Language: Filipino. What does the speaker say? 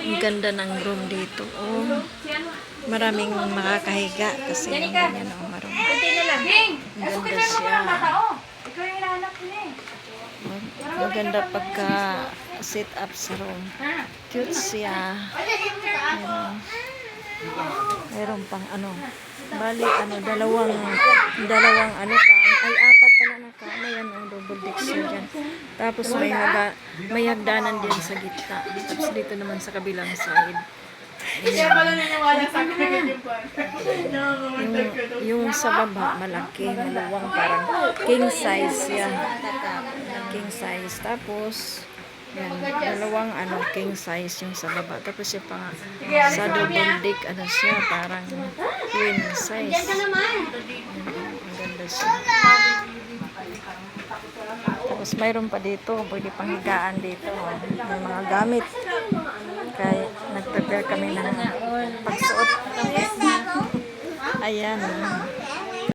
Ang ganda ng room dito. Oh, maraming makakahiga kasi ang ganyan ang maroon. Ang ganda siya. Maganda pagka sit up sa room. Cute siya. Meron pang ano. Bali dalawang apat pala na kama yan ang double deck siya dyan. Tapos may hagdanan din sa gitna. Tapos dito naman sa kabilang side. Yung sa baba malaki, maluwang, parang king size yan. King size. Tapos yan, dalawang king size yung sa baba. Tapos yung pang sa double deck siya, parang queen size. Ang ganda siya. Tapos mayroon pa dito, pwede pang higaan dito. May mga gamit. Kaya nag-prepare kami ng pagsuot. Ayan.